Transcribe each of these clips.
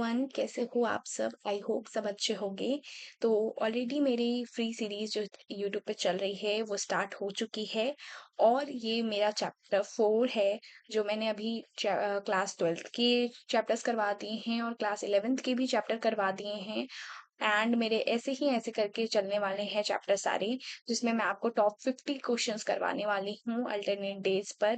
Everyone, कैसे हो आप सब? आई होप सब अच्छे होंगे। तो ऑलरेडी मेरी फ्री सीरीज जो यूट्यूब पे चल रही है वो स्टार्ट हो चुकी है और ये मेरा चैप्टर 4 है जो मैंने अभी क्लास 12th के चैप्टर्स करवा दिए हैं और क्लास 11th के भी चैप्टर करवा दिए हैं। एंड मेरे ऐसे करके चलने वाले हैं चैप्टर सारे, जिसमें मैं आपको टॉप 50 क्वेश्चंस करवाने वाली हूँ अल्टरनेट डेज पर,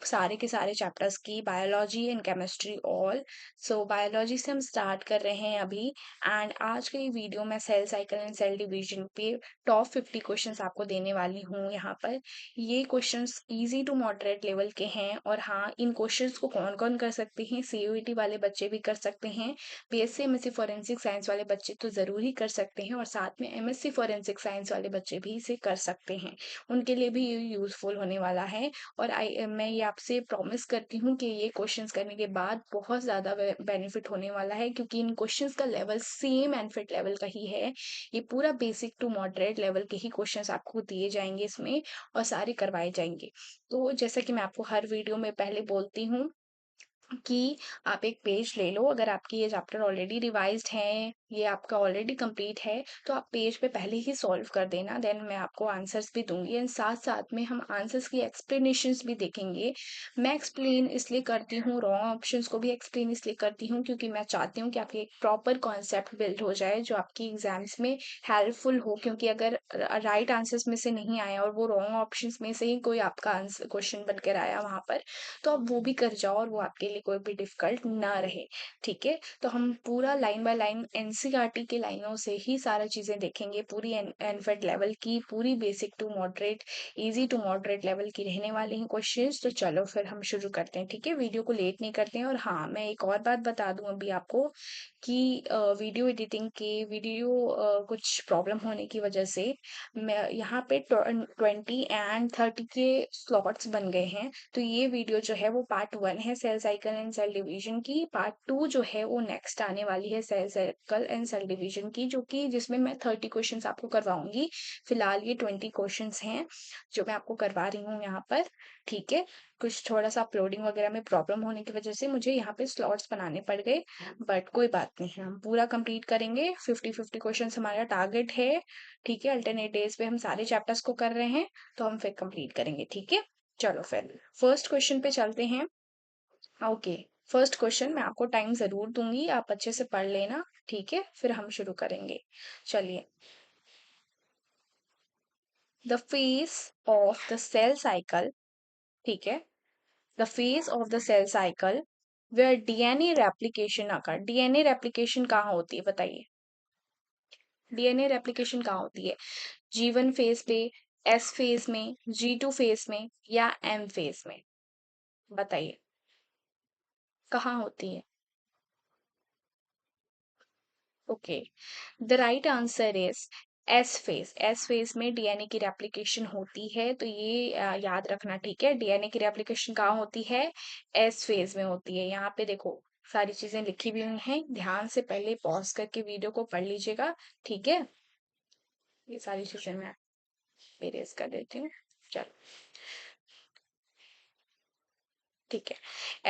सारे के सारे चैप्टर्स की, biology and chemistry all. So biology से हम स्टार्ट कर रहे हैं अभी। एंड आज के वीडियो में cell cycle and cell division पे टॉप 50 क्वेश्चंस आपको देने वाली हूँ यहाँ पर। ये questions easy to moderate level के हैं और हाँ, इन क्वेश्चंस को कौन कौन कर सकते हैं? सीयूईटी वाले बच्चे भी कर सकते हैं, बीएससी एमएससी फॉरेंसिक साइंस वाले बच्चे तो ज़रूर ही कर सकते हैं और साथ में एमएससी फॉरेंसिक साइंस वाले बच्चे भी इसे कर सकते हैं। उनके लिए भी ये यूज़फुल होने वाला है। और मैं ये आपसे प्रॉमिस करती हूँ कि ये क्वेश्चंस करने के बाद बहुत ज़्यादा बेनिफिट होने वाला है, क्योंकि इन क्वेश्चंस का लेवल सेम एनफिट लेवल का ही है। ये पूरा बेसिक टू मॉडरेट लेवल के ही क्वेश्चंस आपको दिए जाएंगे इसमें और सारे करवाए जाएंगे। तो जैसा कि मैं आपको हर वीडियो में पहले बोलती हूँ कि आप एक पेज ले लो। अगर आपकी ये चैप्टर ऑलरेडी रिवाइज्ड है, ये आपका ऑलरेडी कंप्लीट है, तो आप पेज पे पहले ही सॉल्व कर देना, देन मैं आपको आंसर्स भी दूंगी एंड साथ साथ में हम आंसर्स की एक्सप्लेनेशंस भी देखेंगे। मैं एक्सप्लेन इसलिए करती हूँ, रॉन्ग ऑप्शंस को भी एक्सप्लेन इसलिए करती हूँ, क्योंकि मैं चाहती हूँ कि आपकी एक प्रॉपर कॉन्सेप्ट बिल्ड हो जाए जो आपकी एग्जाम्स में हेल्पफुल हो। क्योंकि अगर राइट आंसर्स में से नहीं आया और वो रॉन्ग ऑप्शंस में से ही कोई आपका आंसर क्वेश्चन बनकर आया वहां पर, तो आप वो भी कर जाओ और वो आपके लिए कोई भी डिफिकल्ट ना रहे। ठीक है, तो हम पूरा लाइन बाय लाइन एनसीईआरटी के लाइनों से ही सारा चीजें देखेंगे, पूरी एनफेड लेवल की, पूरी basic to moderate, easy to moderate level की रहने वाली हैं क्वेश्चंस। तो चलो फिर हम शुरू करते हैं। ठीक है, वीडियो को लेट नहीं करते हैं। और हाँ, मैं एक और बात बता दूं अभी आपको कि वीडियो एडिटिंग के कुछ प्रॉब्लम होने की वजह से मैं यहाँ पे 20 एंड 30 के स्लॉट्स बन गए हैं। तो ये वीडियो जो है वो पार्ट 1 है cell cycle and cell division की। पार्ट 2 जो है वो नेक्स्ट आने वाली है cell cycle and cell division की, जो कि जिसमें मैं 30 क्वेश्चंस आपको करवाऊंगी। फिलहाल ये 20 क्वेश्चंस हैं जो मैं आपको करवा रही हूँ यहाँ पर। ठीक है, कुछ थोड़ा सा अपलोडिंग वगैरह में प्रॉब्लम होने की वजह से मुझे यहाँ पे स्लॉट्स बनाने पड़ गए, बट कोई बात नहीं है, हम पूरा कंप्लीट करेंगे। 50-50 क्वेश्चंस हमारा टारगेट है। ठीक है, अल्टरनेट डेज पे हम सारे चैप्टर्स को कर रहे हैं, तो हम फिर कंप्लीट करेंगे। ठीक है, चलो फिर फर्स्ट क्वेश्चन पे चलते हैं। ओके, फर्स्ट क्वेश्चन मैं आपको टाइम जरूर दूंगी, आप अच्छे से पढ़ लेना। ठीक है, फिर हम शुरू करेंगे। चलिए, the phase of the cell cycle. ठीक है, the phase of the cell cycle where DNA replication occur. DNA replication कहाँ होती है बताइए? डीएनए रेप्लिकेशन कहाँ होती है? G1 फेज पे, एस फेज में, G2 फेज में या एम फेज में? बताइए कहाँ होती है? Okay, the right answer is S phase. S phase में डीएनए की रेप्लिकेशन होती है, तो ये याद रखना। ठीक है, डीएनए की रेप्लिकेशन कहाँ होती है? एस फेज में होती है। यहाँ पे देखो सारी चीजें लिखी भी हुई हैं, ध्यान से पहले पॉज करके वीडियो को पढ़ लीजिएगा। ठीक है, ये सारी चीजें मैं इरेज कर देती हूँ। चलो, ठीक है,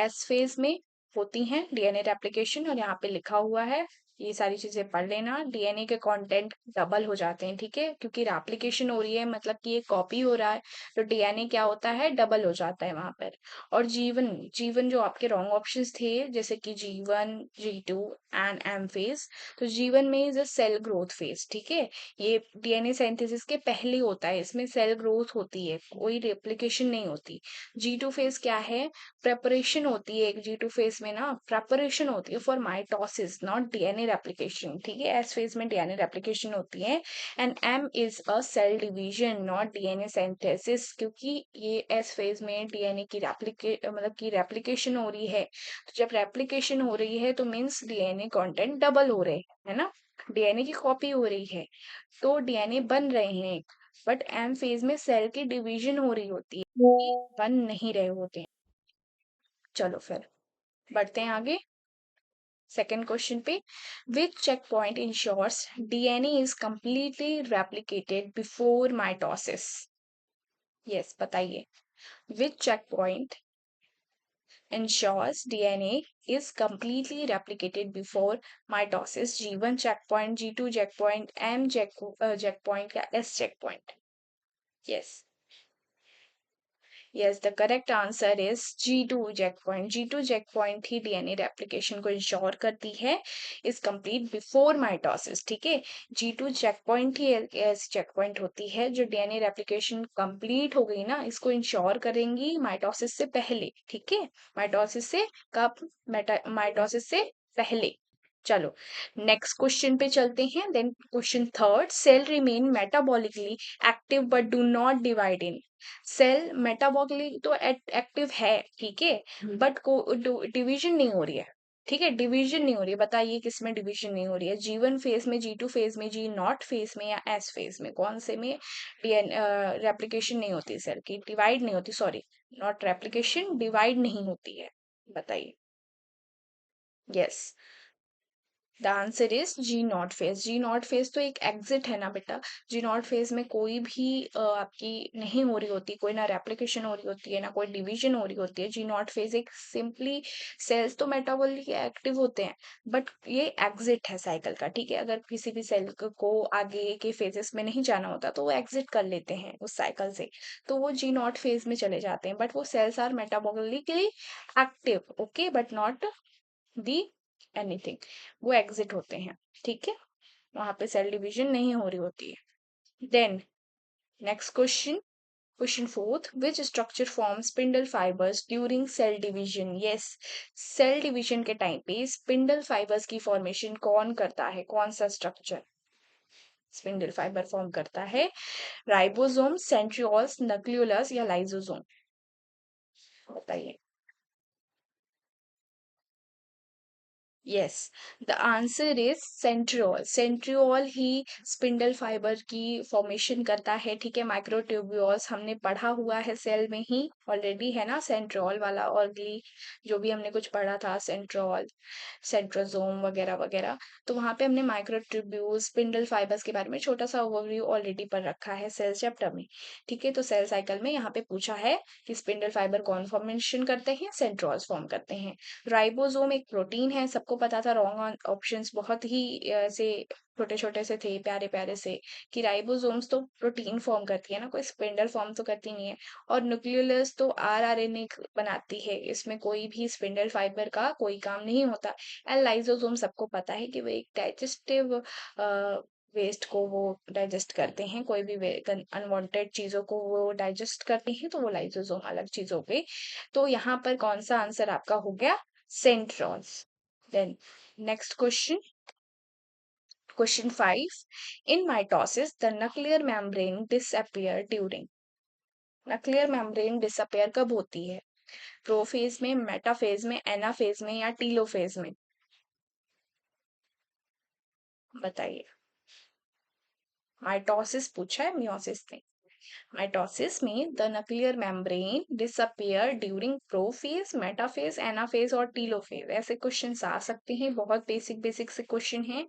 एस फेज में होती हैं डीएनए रेप्लिकेशन और यहाँ पे लिखा हुआ है, ये सारी चीजें पढ़ लेना। डीएनए के कंटेंट डबल हो जाते हैं। ठीक है, क्योंकि रेप्लिकेशन हो रही है मतलब कि ये कॉपी हो रहा है, तो डीएनए क्या होता है? डबल हो जाता है वहां पर। और जीवन, जीवन जो आपके रॉन्ग ऑप्शंस थे, जैसे कि G1, G2 and M phase, तो जीवन में is a cell growth phase. ठीक है, ये डीएनए सिंथेसिस के पहले होता है, इसमें सेल ग्रोथ होती है, कोई रेप्लिकेशन नहीं होती। G2 फेज क्या है? प्रेपरेशन होती है। एक G2 फेज में ना प्रेपरेशन होती है for mitosis, not DNA replication. ठीक है, एस फेज में डीएनए रेप्लिकेशन होती है। And M is a cell division, not DNA synthesis, क्योंकि ये एस फेज में डीएनए की रेप्लिकेशन हो रही है। तो जब रेप्लिकेशन हो रही है तो मीन्स डीएनए कंटेंट डबल हो रहे हैं, है ना, डीएनए की कॉपी हो रही है, तो डीएनए बन रहे हैं। बट एम फेज में सेल की डिवीजन हो रही होती है, बन नहीं रहे होते हैं। चलो फिर बढ़ते हैं आगे सेकेंड क्वेश्चन पे। Which checkpoint ensures DNA is completely replicated before mitosis? Yes, बताइए which checkpoint ensures DNA is completely replicated before mitosis? G1 checkpoint, G2 checkpoint, checkpoint या S checkpoint? Yes. Yes, the correct answer is G2 checkpoint. G2 checkpoint he DNA replication को ensure करती है is complete before mitosis. ठीक है, G2 checkpoint ही ऐसी checkpoint होती है जो डीएनए रेप्लिकेशन कंप्लीट हो गई ना, इसको इंश्योर करेंगी माइटोसिस से पहले. ठीक है, माइटोसिस से कब? माइटोसिस से पहले. चलो नेक्स्ट क्वेश्चन पे चलते हैं. Then question third, cell remain metabolically active but do not divide in. Cell metabolically तो एक्टिव है, ठीक है, बट को डिवीजन नहीं हो रही है. ठीक है, डिवीजन नहीं हो रही है. बताइए किसमें डिवीजन नहीं हो रही है? G1 फेज में, G2 फेज में, G0 फेज में या S फेज में? कौन से में रेप्लिकेशन नहीं होती सेल की, डिवाइड नहीं होती, सॉरी, नॉट रेप्लिकेशन, डिवाइड नहीं होती है? बताइए. Yes, the answer is G0 phase. G0 phase तो एक एग्जिट है ना बेटा. G0 फेज में कोई भी आपकी नहीं हो रही होती, कोई ना रेप्लिकेशन हो रही होती है ना कोई डिवीजन हो रही होती है. G0 फेज एक सिंपली, सेल्स तो मेटाबॉलिक एक्टिव होते हैं बट ये एग्जिट है साइकिल का. ठीक है, अगर किसी भी सेल को आगे के फेजेस में नहीं जाना होता तो वो एग्जिट कर लेते हैं उस साइकिल से, तो वो G0 फेज में चले जाते हैं. बट वो cells are metabolically active, okay, but not the anything, वो एग्जिट होते हैं. ठीक है, वहां पे सेल डिवीजन नहीं हो रही होती है. Then next question, question fourth, which structure form spindle fibres during cell division? Yes, cell division के टाइम पे स्पिंडल फाइबर्स की फॉर्मेशन कौन करता है? कौन सा स्ट्रक्चर स्पिंडल फाइबर फॉर्म करता है? राइबोसोम, सेंट्रियोल्स, न्यूक्लियोलस या लाइसोसोम? बताइए. Yes, the answer is centriole. Centriole he spindle fibre की फॉर्मेशन करता है. ठीक है, माइक्रोट्यूब्यूल्स हमने पढ़ा हुआ है सेल में ही ऑलरेडी, है ना, सेंट्रियोल वाला. और भी जो भी हमने कुछ पढ़ा था, सेंट्रियोल, सेंट्रोजोम वगैरह वगैरह, तो वहां पे हमने माइक्रोट्यूब्यूल, स्पिंडल फाइबर्स के बारे में छोटा सा ओवरव्यू ऑलरेडी पढ़ रखा है सेल चैप्टर में. ठीक है, तो सेल साइकिल में यहाँ पे पूछा है कि स्पिंडल फाइबर कौन फॉर्मेशन करते हैं? सेंट्रियोल्स फॉर्म करते हैं. राइबोसोम एक प्रोटीन है, सबको पता था. रॉन्ग ऑप्शंस बहुत ही ऐसे छोटे छोटे से थे, प्यारे प्यारे से, कि राइबोसोम्स तो प्रोटीन फॉर्म करती है ना, कोई स्पिंडल फॉर्म तो करती नहीं है. और न्यूक्लियोलस तो आरआरएनए बनाती है, इसमें कोई भी स्पिंडल फाइबर का कोई काम नहीं होता. एंड लाइसोसोम सबको पता है कि वो एक डाइजेस्टिव वेस्ट को वो डाइजेस्ट करते हैं, कोई भी अनवांटेड चीजों को वो डाइजेस्ट करते हैं, तो वो लाइसोसोम अलग चीज हो गई. तो यहाँ पर कौन सा आंसर आपका हो गया? Centrioles. Then next question, question 5, in mitosis the nuclear membrane disappear during. Nuclear membrane disappear कब होती है? प्रोफेज में, मेटाफेज में, एनाफेज में या टीलोफेज में? बताइए. माइटोसिस पूछा है, मियोसिस नहीं. माइटोसिस में the nuclear membrane disappear during prophase, metaphase, anaphase और टीलोफेज. ऐसे क्वेश्चंस आ सकते हैं. बहुत बेसिक बेसिक से क्वेश्चन हैं,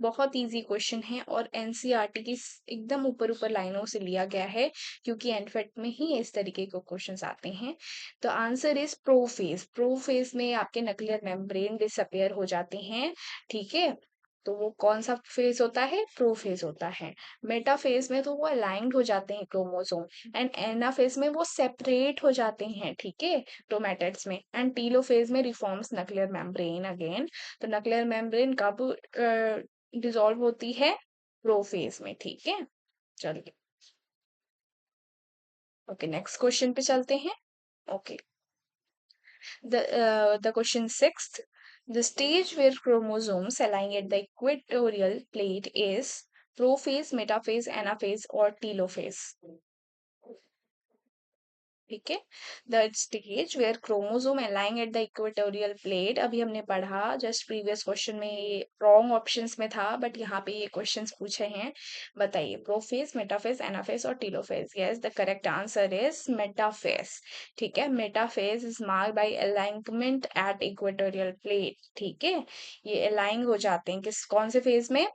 बहुत इजी क्वेश्चन है, और एनसीईआरटी की एकदम ऊपर ऊपर लाइनों से लिया गया है, क्योंकि एनफेट में ही इस तरीके के क्वेश्चंस आते हैं. तो आंसर इज प्रोफेज. प्रोफेज में आपके न्यूक्लियर मेम्ब्रेन डिसअपियर हो जाते हैं. ठीक है, तो वो कौन सा फेज होता है? प्रोफेज होता है. मेटाफेज में तो वो अलाइंड हो जाते हैं क्रोमोसोम. एंड एनाफेज में वो सेपरेट हो जाते हैं. ठीक है, क्रोमैटिड्स में. एंड टीलोफेज में रिफॉर्म्स न्यूक्लियर मेम्ब्रेन अगेन. तो न्यूक्लियर मेम्ब्रेन कब डिसॉल्व होती है? प्रोफेज में. ठीक है, चलिए. ओके, नेक्स्ट क्वेश्चन पे चलते हैं. Okay, the question sixth, the stage where chromosomes align at the equatorial plate is prophase, metaphase, anaphase or telophase? ठीक है, the stage where chromosome aligning at the equatorial plate. अभी हमने पढ़ा just previous question में, ये wrong options में था but यहाँ पे ये क्वेश्चंस पूछे हैं. बताइए, प्रोफेज, मेटाफेज, एनाफेज और telophase? Yes, the correct answer is metaphase. ठीक है, metaphase is marked by alignment at equatorial plate. ठीक है, ये अलाइन हो जाते हैं किस, कौन से फेज में?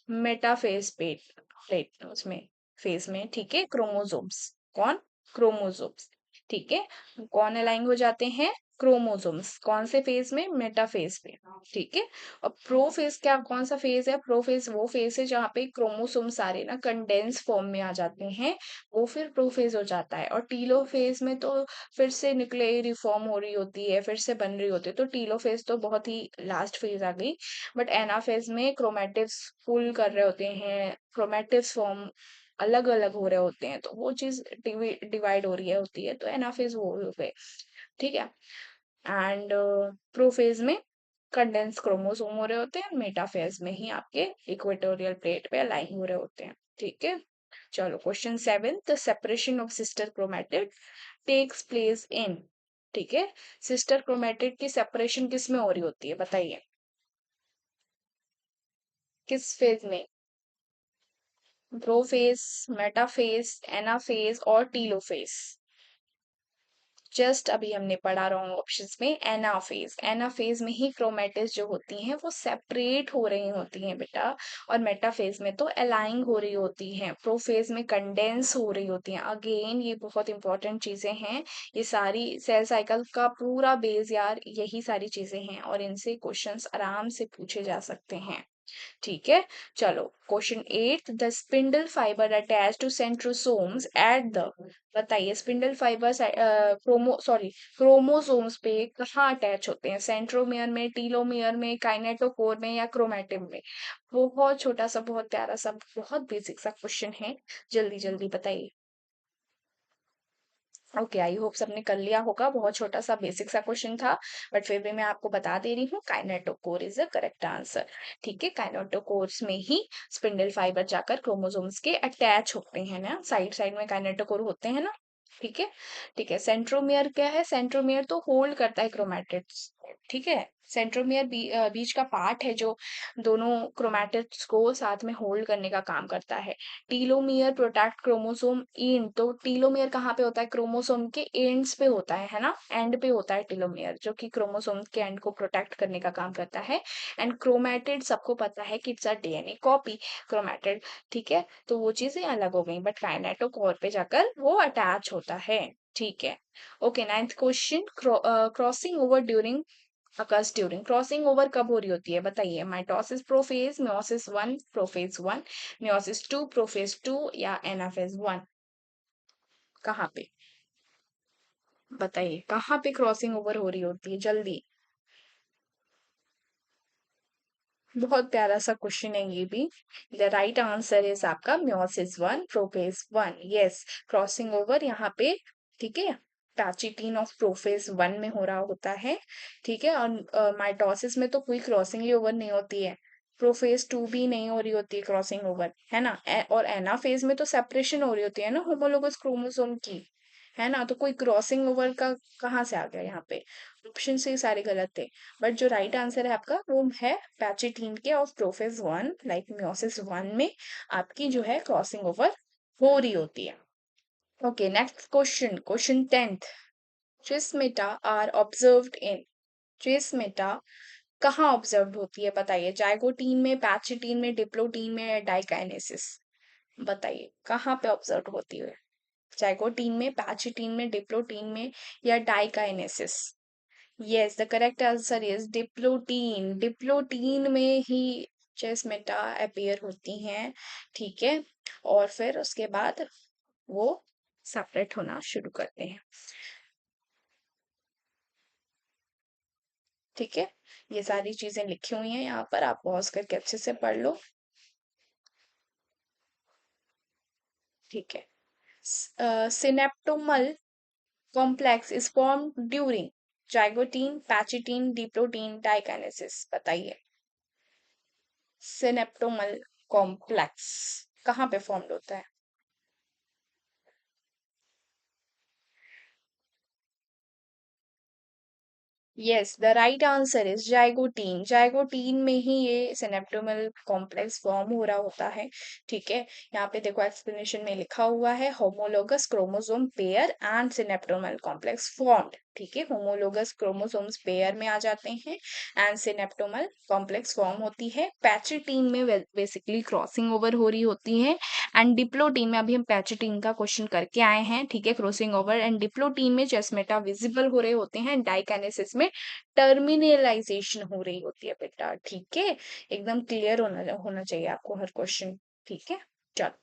मेटाफेज प्लेट, प्लेट उसमें, फेज में. ठीक है, क्रोमोसोम्स, कौन? क्रोमोसोम्स. ठीक है, कौन अलाइन हो जाते हैं? क्रोमोसोम्स कौन से फेज में? मेटाफेज में। ठीक है। और प्रोफेज क्या, कौन सा फेज है? प्रोफेज वो फेज है जहाँ पे क्रोमोसोम सारे ना कंडेंस फॉर्म में आ जाते हैं, वो फिर प्रोफेज हो जाता है। और टीलोफेज में तो फिर से न्यूक्लियर रिफॉर्म हो रही होती है, फिर से बन रही होती है, तो टीलोफेज तो बहुत ही लास्ट फेज आ गई। बट एनाफेज में क्रोमेटिव्स पुल कर रहे होते हैं, क्रोमेटिव्स फॉर्म अलग अलग हो रहे होते हैं, तो वो चीज डिवाइड हो रही है होती है, तो एनाफेज वो हो गए। ठीक है। एंड प्रोफेज में कंडेंस क्रोमोसोम हो रहे होते हैं, मेटाफेज में ही आपके इक्वेटोरियल प्लेट पे अलाइन हो रहे होते हैं। ठीक है। चलो question 7, the separation of sister chromatid takes place in. ठीक है। सिस्टर क्रोमेटिड की सेपरेशन किस में हो रही होती है बताइए? किस फेज में? प्रोफेज, मेटाफेज, एनाफेज और टीलोफेज। जस्ट अभी हमने पढ़ा रॉन्ग ऑप्शंस में एनाफेज। एनाफेज में ही क्रोमेटिस जो होती हैं वो सेपरेट हो रही होती हैं बेटा, और मेटाफेज में तो अलाइन हो रही होती हैं, प्रोफेज में कंडेंस हो रही होती हैं। अगेन ये बहुत इंपॉर्टेंट चीजें हैं, ये सारी सेल साइकिल का पूरा बेस यार यही सारी चीजें हैं, और इनसे क्वेश्चंस आराम से पूछे जा सकते हैं। ठीक है। चलो question 8, the spindle fibre attach to centrosomes at the. बताइए स्पिंडल फाइबर क्रोमोसोम्स पे कहाँ अटैच होते हैं? सेंट्रोमियर में, टीलोमियर में, काइनेटोकोर में या क्रोमेटिन में? बहुत छोटा सा, बहुत प्यारा सा, बहुत बेसिक सा क्वेश्चन है, जल्दी जल्दी बताइए। ओके, आई होप सबने कर लिया होगा, बहुत छोटा सा बेसिक सा क्वेश्चन था, बट फिर भी मैं आपको बता दे रही हूँ, kinetochore is the correct answer. ठीक है। काइनेटोकोर्स में ही स्पिंडल फाइबर जाकर क्रोमोसोम्स के अटैच होते हैं ना, साइड साइड में काइनेटोकोर होते हैं ना। ठीक है। ठीक है। सेंट्रोमियर क्या है? सेंट्रोमियर तो होल्ड करता है क्रोमैटिड्स। ठीक है। सेंट्रोमियर बीच का पार्ट है जो दोनों क्रोमैटिड्स को साथ में होल्ड करने का काम करता है। टीलोमियर प्रोटेक्ट क्रोमोसोम एंड, तो टीलोमियर कहाँ पे होता है? क्रोमोसोम के एंड्स पे होता है ना, एंड पे होता है टीलोमियर, जो कि क्रोमोसोम के एंड को प्रोटेक्ट करने का काम करता है। एंड क्रोमैटिड सबको पता है कि it's a DNA copy, chromatid. ठीक है। तो वो चीजें अलग हो गई, बट काइनेटोकोर पे जाकर वो अटैच होता है। ठीक है। Okay, ninth question, crossing over during occurs during. Crossing over कब हो रही होती है बताइए? Mitosis prophase, meiosis 1 prophase 1, meiosis 2 prophase 2, या एनाफेज 1? कहाँ पे? बताइए कहाँ पे क्रॉसिंग ओवर हो रही होती है, जल्दी। बहुत प्यारा सा क्वेश्चन है ये भी। द राइट आंसर इज आपका meiosis 1 prophase 1। Yes, crossing over यहाँ पे, ठीक है, पैचिटीन ऑफ प्रोफेज 1 में हो रहा होता है। ठीक है। और माइटोसिस में तो कोई क्रॉसिंग ही ओवर नहीं होती है, प्रोफेज 2 भी नहीं हो रही होती है क्रॉसिंग ओवर, है ना। और एनाफेज में तो सेपरेशन हो रही होती है ना होमोलोगस क्रोमोसोम की, है ना, तो कोई क्रॉसिंग ओवर का कहाँ से आ गया यहाँ पे? ऑप्शन से सारे गलत थे। बट जो राइट आंसर है आपका वो है पैचिटीन के ऑफ प्रोफेज 1, लाइक मियोसिस 1 में आपकी जो है क्रॉसिंग ओवर हो रही होती है। Okay, next question, question 10th, chiasmata are observed in. Chiasmata कहाँ ऑब्जर्व होती है बताइए? जाइगोटीन में, पैचिटीन में, डिप्लोटीन में, या डाइकाइनेसिस? बताइए कहाँ पे ऑब्जर्व होती है? जाइगोटीन में, पैचिटीन में, डिप्लोटीन में, या diakinesis? Yes, the correct answer is diplotene. Diplotene में ही चेस्मेटा अपीयर होती हैं। ठीक है। और फिर उसके बाद वो सेपरेट होना शुरू करते हैं। ठीक है। ये सारी चीजें लिखी हुई हैं यहाँ पर, आप पॉज करके अच्छे से पढ़ लो। ठीक है। Synaptonemal complex is form during zygotene, pachytene, diplotene, diakinesis? बताइए। सिनेप्टोमल कॉम्प्लेक्स कहाँ पे फॉर्म होता है? Yes, the right answer is zygotene. Zygotene में ही ये सिनेप्टोमल कॉम्प्लेक्स फॉर्म हो रहा होता है। ठीक है। यहाँ पे देखो एक्सप्लेनेशन में लिखा हुआ है, homologous chromosome pair and synaptonemal complex formed. ठीक है। होमोलोगस क्रोमोसोम्स पेयर में आ जाते हैं एंड सिनेप्टोमल कॉम्प्लेक्स फॉर्म होती है। पैचिटीन में बेसिकली क्रॉसिंग ओवर हो रही होती है, एंड डिप्लोटीन में अभी हम पैचेटीन का क्वेश्चन करके आए हैं, ठीक है, क्रॉसिंग ओवर। एंड डिप्लोटीन में चेस्मेटा विजिबल हो रहे होते हैं, डाइकाइनेसिस में टर्मिनलाइजेशन हो रही होती है बेटा, ठीक है। एकदम क्लियर होना होना चाहिए आपको हर क्वेश्चन, ठीक है। चलो,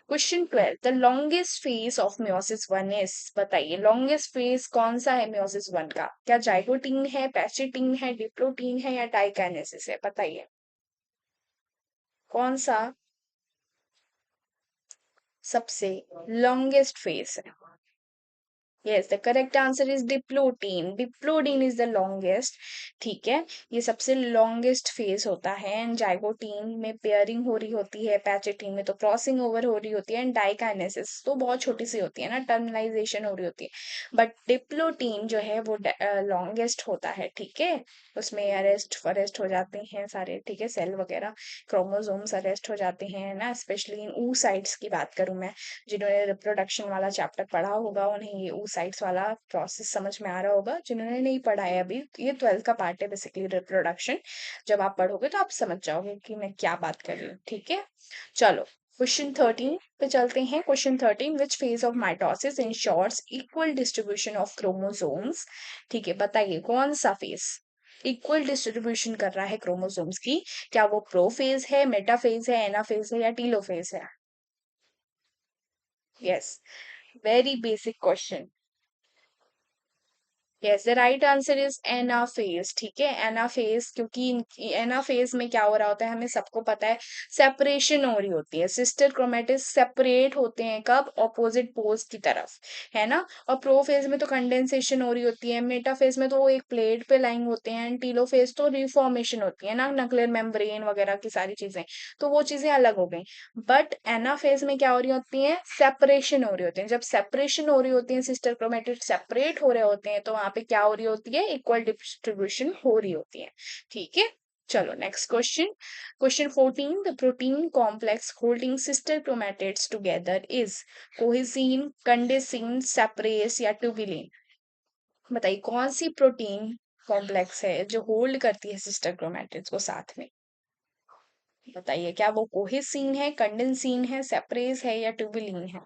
question 12, the longest phase of meiosis one is, बताइए लॉन्गेस्ट फेज कौन सा है मियोसिस वन का? क्या जाइगोटीन है, पैचेटीन है, डिप्लोटीन है या डाइकाइनेसिस है? बताइए कौन सा सबसे लॉन्गेस्ट फेज है? Yes, the correct answer is diplotene. Diplotene is the longest, ठीक है। ये सबसे लॉन्गेस्ट फेज होता है। एंड जाइगोटीन में पेयरिंग हो रही होती है, पैचेटीन में तो क्रॉसिंग ओवर हो रही होती है, एंड डाइकाइनेसिस तो बहुत छोटी सी होती है ना, टर्मिनलाइजेशन हो रही होती है। बट डिप्लोटीन जो है वो लॉन्गेस्ट होता है, ठीक है। उसमें अरेस्ट फरेस्ट हो जाते हैं सारे, ठीक है, सेल वगैरह, क्रोमोसोम्स अरेस्ट हो जाते हैं ना। स्पेशली इन oocytes की बात करूं मैं, जिन्होंने रिप्रोडक्शन वाला चैप्टर पढ़ा होगा उन्हें ये oocytes वाला प्रोसेस समझ में आ रहा होगा। जिन्होंने नहीं पढ़ा है अभी, ये 12th का पार्ट है बेसिकली रिप्रोडक्शन। जब आप पढ़ोगे तो आप समझ जाओगे कि मैं क्या बात कर रही हूँ, ठीक है। चलो, क्वेश्चन 13 पे चलते हैं। Question 13, which phase of mitosis ensures equal distribution of chromosomes, ठीक है। बताइए कौन सा फेज इक्वल डिस्ट्रीब्यूशन कर रहा है क्रोमोसोम्स की? क्या वो प्रोफेज है, मेटाफेज है, एनाफेज है या टीलोफेज है? Yes, very basic question. Yes, the right answer is anaphase, ठीक है, एनाफेज। क्योंकि एनाफेज में क्या हो रहा होता है हमें सबको पता है, सेपरेशन हो रही होती है। सिस्टर क्रोमेटिस सेपरेट होते हैं कब? ऑपोजिट पोल्स की तरफ, है ना। और प्रोफेज में तो कंडेंसेशन हो रही होती है, मेटाफेज में तो वो एक प्लेट पे लाइंग होते हैं, टीलोफेज तो रिफॉर्मेशन होती है ना, नक्लेयर मेम्ब्रेन वगैरह की सारी चीजें, तो वो चीजें अलग हो गई। बट एनाफेज में क्या हो रही होती है? सेपरेशन हो रही होती है। जब सेपरेशन हो रही होती है, सिस्टर क्रोमेटिड सेपरेट हो रहे होते हैं, तो वहां पे क्या हो रही होती है? इक्वल डिस्ट्रीब्यूशन हो रही होती है, ठीक है। चलो, next question. Question 14, the protein complex holding sister chromatids together is cohesin, condensin, separase या ट्यूबिलिन? बताइए कौन सी प्रोटीन कॉम्प्लेक्स है जो होल्ड करती है सिस्टर क्रोमेटिड्स को साथ में? बताइए क्या वो कोहेसिन है, कंडेंसिन है, सेपरेस है या ट्यूबिलिन है?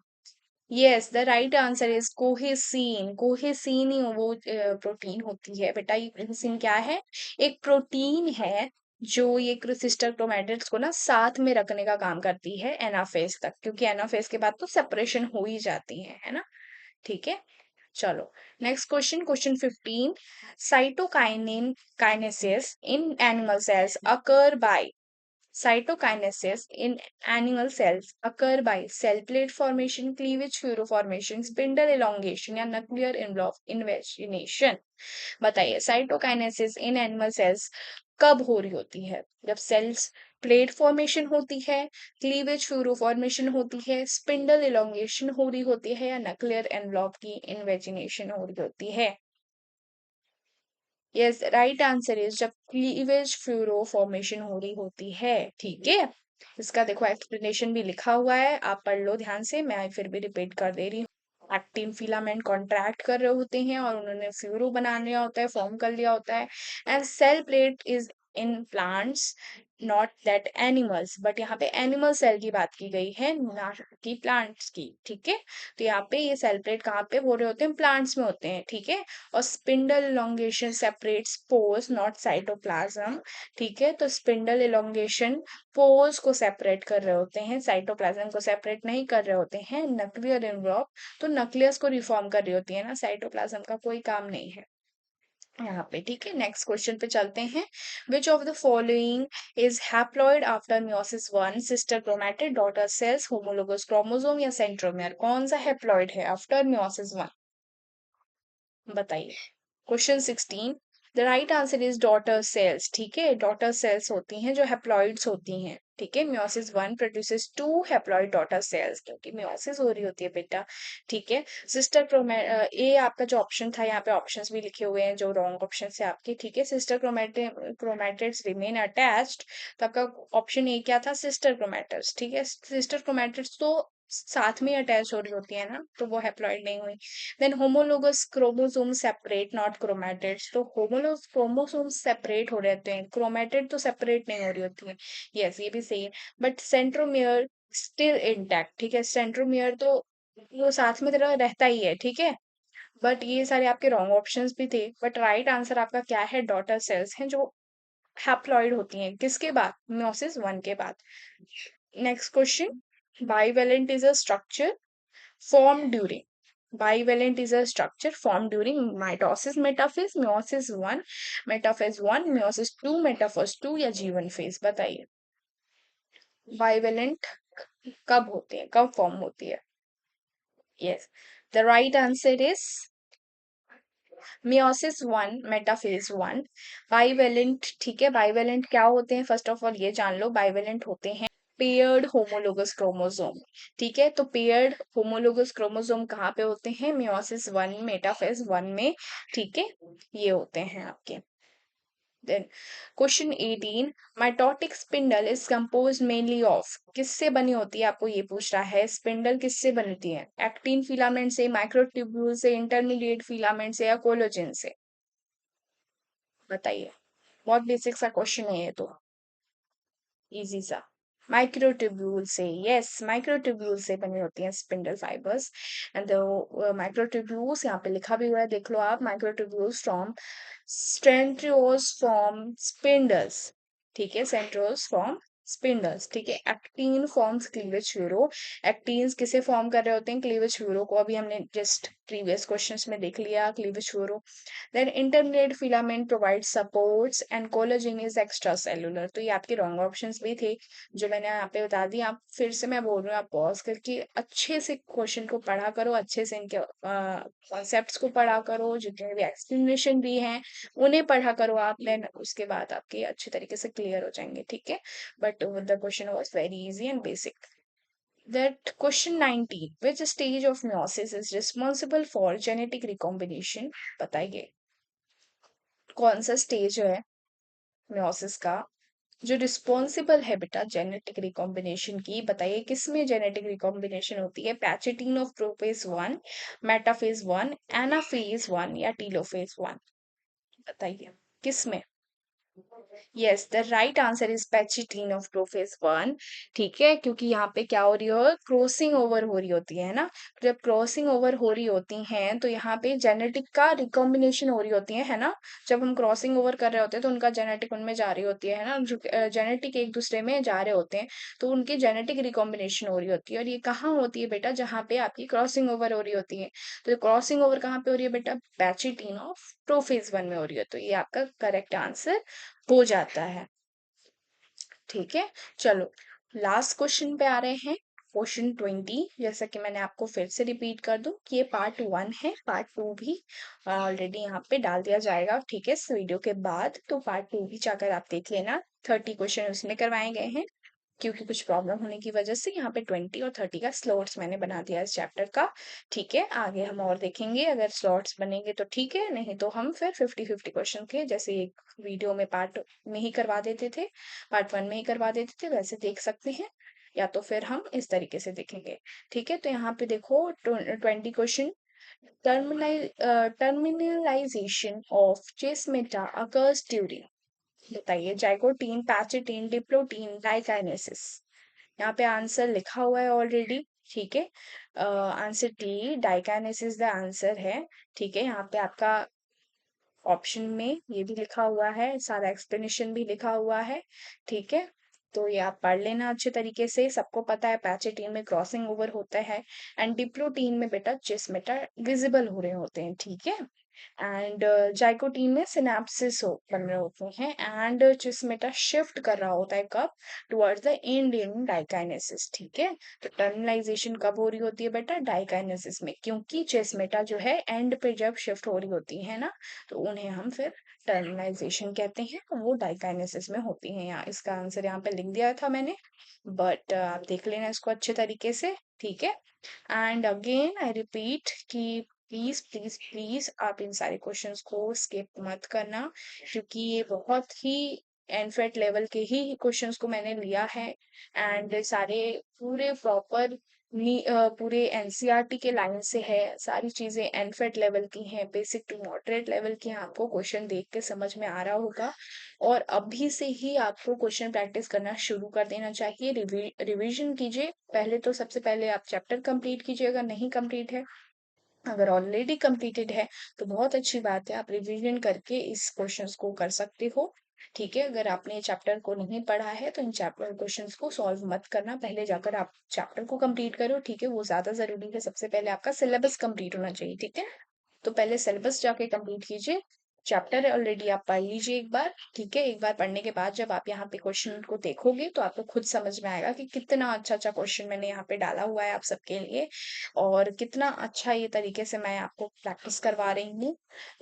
Yes, the right answer is cohesin. Cohesin ही वो प्रोटीन होती है बेटा। ये कोहेसिन क्या है? एक प्रोटीन है जो ये सिस्टर क्रोमेटिड्स को ना साथ में रखने का काम करती है एनाफेज तक, क्योंकि एनाफेज के बाद तो सेपरेशन हो ही जाती है ना, ठीक है। चलो, next question. Question 15, cytokinin kinesis in animal cells occur by, cytokinesis in animal cells occur by cell plate formation, cleavage fluoroformation, spindle elongation या nuclear invagination? बताइए साइटोकाइनेसिस इन एनिमल सेल्स कब हो रही होती है? जब सेल्स प्लेट फॉर्मेशन होती है, क्लीवेज फ्लोरोफॉर्मेशन होती है, स्पिंडल इलोंगेशन हो रही होती है या नक्लियर एनवलप की इन्वेजिनेशन हो रही होती है? यस, राइट आंसर इज जब क्लीवेज फ्लूरो फॉर्मेशन हो रही होती है, ठीक है। इसका देखो एक्सप्लेनेशन भी लिखा हुआ है, आप पढ़ लो ध्यान से, मैं फिर भी रिपीट कर दे रही हूँ। एक्टिन फिलामेंट कॉन्ट्रैक्ट कर रहे होते हैं और उन्होंने फ्लूरो बना लिया होता है, फॉर्म कर लिया होता है। And cell plate is in plants, not that animals, but यहाँ पे एनिमल सेल की बात की गई है, ना कि प्लांट्स की, ठीक है। तो यहाँ पे ये सेल प्लेट कहाँ पे हो रहे होते हैं? प्लांट्स में होते हैं, ठीक है। और spindle elongation separates pores not cytoplasm, ठीक है। तो स्पिंडल इलोंगेशन पोर्स को सेपरेट कर रहे होते हैं, साइटोप्लाज्म को सेपरेट नहीं कर रहे होते हैं। न्यूक्लियर एनवलप तो न्यूक्लियस को रिफॉर्म कर रही होती है ना, साइटोप्लाज्म का कोई काम नहीं है यहाँ पे, ठीक है। नेक्स्ट क्वेश्चन पे चलते हैं। Which of the following is haploid after meiosis one, sister chromatid, daughter cells, homologous chromosome या सेंट्रोमियर? कौन सा हैप्लॉइड है आफ्टर मियोसिस वन? बताइए। Question 16, the right answer is daughter cells, ठीक है। डॉटर सेल्स होती हैं जो हैप्लॉइड्स होती हैं, ठीक है। Meiosis one produces two haploid daughter cells, क्योंकि मियोसिस हो रही होती है बेटा, ठीक है। सिस्टर ए आपका जो ऑप्शन था, यहाँ पे ऑप्शंस भी लिखे हुए हैं जो रॉन्ग ऑप्शन है आपके, ठीक है। सिस्टर क्रोमेटिड्स रिमेन अटैच्ड, तो आपका ऑप्शन ए क्या था? सिस्टर क्रोमेटिड्स, ठीक है। सिस्टर क्रोमेटिड्स तो साथ में अटैच हो रही होती है ना, तो वो हैप्लॉइड नहीं हुई। Then homologous chromosome separate not chromatid, तो होमोलोगस क्रोमोसोम सेपरेट हो रहते हैं, क्रोमैटिड तो सेपरेट नहीं हो रही होती है। यस, ये भी सही है। बट सेंट्रोमियर स्टिल इंटैक्ट, ठीक है, सेंट्रोमियर तो वो साथ में तेरा रहता ही है, ठीक है। बट ये सारे आपके रॉन्ग ऑप्शंस भी थे, बट राइट आंसर आपका क्या है, डॉटर सेल्स हैं जो हैप्लॉइड होती हैं, किसके बाद, मियोसिस वन के बाद। Next question, bivalent is a structure formed during, bivalent is a structure formed during mitosis metaphase, meiosis 1, metaphase 1, meiosis 2, metaphase 2 या जीवन फेज, बताइए bivalent कब होते हैं, कब फॉर्म होती है। Yes, the right answer is meiosis 1, metaphase 1, bivalent, ठीक है। बाइवेलेंट क्या होते हैं, फर्स्ट ऑफ ऑल ये जान लो, बाइवेलेंट होते हैं पेयर्ड होमोलोगस क्रोमोसोम, ठीक है। तो पेयर्ड होमोलोगस क्रोमोसोम कहाँ पे होते हैं, मियोसिस 1, मेटाफेज 1 में, ठीक है, ये होते हैं आपके। Then question 18, mitotic spindle is compose mainly of, किससे बनी होती है, आपको ये पूछ रहा है, स्पिंडल किससे बनती है, एक्टिन फिलामेंट से, माइक्रोट्यूब्यूल से, इंटरमीडिएट फिलामेंट से या कोलेजन से, बताइए। बहुत बेसिक सा क्वेश्चन है ये तो, इजी सा। माइक्रोट्यूब्यूल से, यस, माइक्रोट्यूब्यूल से बनी होती हैं स्पिंडल फाइबर्स। एंड माइक्रोट्यूब्यूल्स यहाँ पे लिखा भी हुआ है, देख लो आप, microtubules from centrioles from spindles, ठीक है, सेंट्रियोल्स फ्रॉम स्पिंडल्स, ठीक है। एक्टीन फॉर्म्स क्लीवेज फ्यूरो, एक्टीन्स किसे फॉर्म कर रहे होते हैं, क्लीवेज फ्यूरो को, अभी हमने जस्ट प्रीवियस क्वेश्चंस में देख लिया, cleavage furrow. Then intermediate filament provide supports and collagen is extra cellular, तो ये आपके रॉन्ग ऑप्शंस भी थे जो मैंने यहाँ पे बता दी। आप फिर से मैं बोल रही हूँ, आप पॉज करके अच्छे से क्वेश्चन को पढ़ा करो, अच्छे से इनके कॉन्सेप्ट्स को पढ़ा करो, जितने भी एक्सप्लेनेशन भी हैं उन्हें पढ़ा करो आप, देन उसके बाद आपके अच्छे तरीके से क्लियर हो जाएंगे, ठीक है। But the question was very easy and basic. That question 19, which stage of meiosis is responsible for genetic recombination, बताइए कौन सा स्टेज है meiosis का जो रिस्पॉन्सिबल है बेटा जेनेटिक रिकॉम्बिनेशन की, बताइए किसमें जेनेटिक रिकॉम्बिनेशन होती है, pachytene of prophase 1, metaphase 1, anaphase 1 या टीलोफेज 1, बताइए किसमें। Yes, the right answer is pachytene of prophase 1, ठीक है, क्योंकि यहाँ पे क्या हो रही हो, क्रॉसिंग ओवर हो रही होती है ना, जब क्रॉसिंग ओवर हो रही होती हैं तो यहाँ पे जेनेटिक का रिकॉम्बिनेशन हो रही होती है ना, जब हम क्रॉसिंग ओवर कर रहे होते हैं तो उनका जेनेटिक उनमें जा रही होती है ना, जो जेनेटिक एक दूसरे में जा रहे होते हैं, तो उनकी जेनेटिक रिकॉम्बिनेशन हो रही होती है, और ये कहाँ होती है बेटा, जहाँ पे आपकी क्रॉसिंग ओवर हो रही होती है। तो क्रॉसिंग ओवर कहाँ पे हो रही है बेटा, पैचिटीन ऑफ प्रोफेज 1 में हो रही है, तो ये आपका करेक्ट आंसर हो जाता है, ठीक है। चलो लास्ट क्वेश्चन पे आ रहे हैं, क्वेश्चन 20, जैसा कि मैंने आपको फिर से रिपीट कर दूं कि ये पार्ट 1 है, पार्ट 2 भी ऑलरेडी यहाँ पे डाल दिया जाएगा, ठीक है, इस वीडियो के बाद, तो पार्ट 2 भी जाकर आप देख लेना, 30 क्वेश्चन उसमें करवाए गए हैं, क्योंकि कुछ प्रॉब्लम होने की वजह से यहाँ पे 20 और 30 का स्लॉट्स मैंने बना दिया इस चैप्टर का, ठीक है। आगे हम और देखेंगे, अगर स्लॉट्स बनेंगे तो ठीक है, नहीं तो हम फिर 50-50 क्वेश्चन के जैसे एक वीडियो में पार्ट में ही करवा देते थे, पार्ट 1 में ही करवा देते थे, वैसे देख सकते हैं, या तो फिर हम इस तरीके से देखेंगे, ठीक है। तो यहाँ पे देखो 20 question, terminalisation of chiasmata occurs during, बताइए जाइगोटीन, पैचिटीन, डिप्लोटीन, डाइकाइनेसिस, यहाँ पे आंसर लिखा हुआ है ऑलरेडी, ठीक है। Answer D diakinesis the answer है, ठीक है। यहाँ पे आपका ऑप्शन में ये भी लिखा हुआ है, सारा एक्सप्लेनेशन भी लिखा हुआ है, ठीक है। तो ये आप पढ़ लेना अच्छे तरीके से, सबको पता है पैचेटीन में क्रॉसिंग ओवर होता है, एंड डिप्लोटीन में बेटा जिस्मेटा विजिबल हो रहे होते हैं, ठीक है। एंड जाइकोटीन में सिनेप्सिस हो बन रहे होते हैं, एंड जिस्मेटा शिफ्ट कर रहा होता है कब, towards the and in diakinesis, ठीक है। तो टर्मिनलाइजेशन कब हो रही होती है बेटा, डाइकाइनेसिस में, क्योंकि जिस्मेटा जो है एंड पे जब शिफ्ट हो रही होती है ना, तो उन्हें हम फिर टर्मिनाइजेशन कहते हैं, वो डाइकाइनेसिस में होती हैं। यहाँ इसका आंसर यहाँ पे लिख दिया था मैंने, बट आप देख लेना इसको अच्छे तरीके से, ठीक है। एंड अगेन आई रिपीट कि प्लीज प्लीज प्लीज आप इन सारे क्वेश्चंस को स्किप मत करना, क्योंकि ये बहुत ही एनफेट लेवल के ही क्वेश्चंस को मैंने लिया है, एंड सारे पूरे प्रॉपर पूरे एनसीईआरटी के लाइन से है, सारी चीज़ें एनफेट लेवल की हैं, बेसिक टू मॉडरेट लेवल की हैं, आपको क्वेश्चन देख के समझ में आ रहा होगा। और अभी से ही आपको क्वेश्चन प्रैक्टिस करना शुरू कर देना चाहिए, रिवीजन कीजिए। पहले तो सबसे पहले आप चैप्टर कंप्लीट कीजिए अगर नहीं कंप्लीट है। अगर ऑलरेडी कंप्लीटेड है तो बहुत अच्छी बात है, आप रिवीजन करके इस क्वेश्चंस को कर सकते हो। ठीक है, अगर आपने चैप्टर को नहीं पढ़ा है तो इन चैप्टर क्वेश्चंस को सॉल्व मत करना, पहले जाकर आप चैप्टर को कंप्लीट करो। ठीक है, वो ज्यादा जरूरी है। सबसे पहले आपका सिलेबस कंप्लीट होना चाहिए। ठीक है, तो पहले सिलेबस जाके कंप्लीट कीजिए। चैप्टर ऑलरेडी आप पढ़ लीजिए एक बार। ठीक है, एक बार पढ़ने के बाद जब आप यहाँ पे क्वेश्चन को देखोगे तो आपको खुद समझ में आएगा कि कितना अच्छा अच्छा क्वेश्चन मैंने यहाँ पे डाला हुआ है आप सबके लिए, और कितना अच्छा ये तरीके से मैं आपको प्रैक्टिस करवा रही हूँ।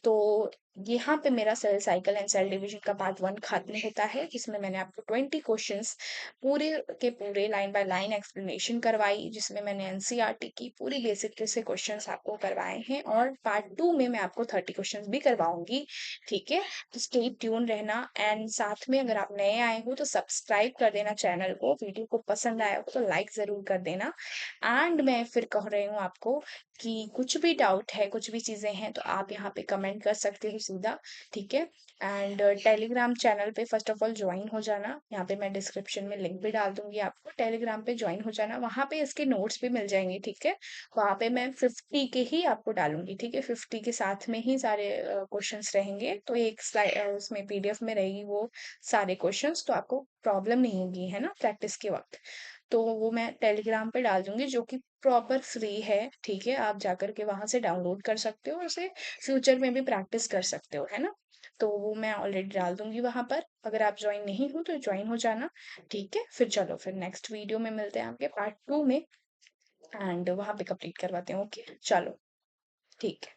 तो यहाँ पे मेरा cell cycle and cell division का पार्ट 1 खत्म होता है, जिसमें मैंने आपको 20 क्वेश्चंस पूरे के पूरे लाइन बाय लाइन एक्सप्लेनेशन करवाई, जिसमें मैंने एनसीईआरटी की पूरी बेसिक से क्वेश्चंस आपको करवाए हैं, और पार्ट 2 में मैं आपको 30 क्वेश्चंस भी करवाऊंगी। ठीक है, तो स्टे ट्यून रहना। एंड साथ में अगर आप नए आए हो तो सब्सक्राइब कर देना चैनल को, वीडियो को पसंद आया हो तो लाइक जरूर कर देना। एंड मैं फिर कह रही हूँ आपको कि कुछ भी डाउट है, कुछ भी चीजें हैं, तो आप यहाँ पे कमेंट कर सकते हो सीधा। ठीक है, एंड टेलीग्राम चैनल पे फर्स्ट ऑफ ऑल ज्वाइन हो जाना, यहाँ पे मैं डिस्क्रिप्शन में लिंक भी डाल दूंगी, आपको टेलीग्राम पे ज्वाइन हो जाना, वहां पे इसके नोट्स भी मिल जाएंगे। ठीक है, वहां पे मैं 50 के ही आपको डालूंगी। ठीक है, 50 के साथ में ही सारे क्वेश्चंस रहेंगे, तो एक स्लाइड उसमें पीडीएफ में रहेगी वो सारे क्वेश्चंस, तो आपको प्रॉब्लम नहीं होगी, है ना, प्रैक्टिस के वक्त। तो वो मैं टेलीग्राम पे डाल दूंगी, जो कि प्रॉपर फ्री है। ठीक है, आप जाकर के वहां से डाउनलोड कर सकते हो, उसे फ्यूचर में भी प्रैक्टिस कर सकते हो, है ना। तो वो मैं ऑलरेडी डाल दूंगी वहां पर, अगर आप ज्वाइन नहीं हो तो ज्वाइन हो जाना। ठीक है, फिर चलो, फिर नेक्स्ट वीडियो में मिलते हैं आपके पार्ट 2 में, एंड वहां पे कंप्लीट करवाते हैं। ओके, चलो, ठीक है।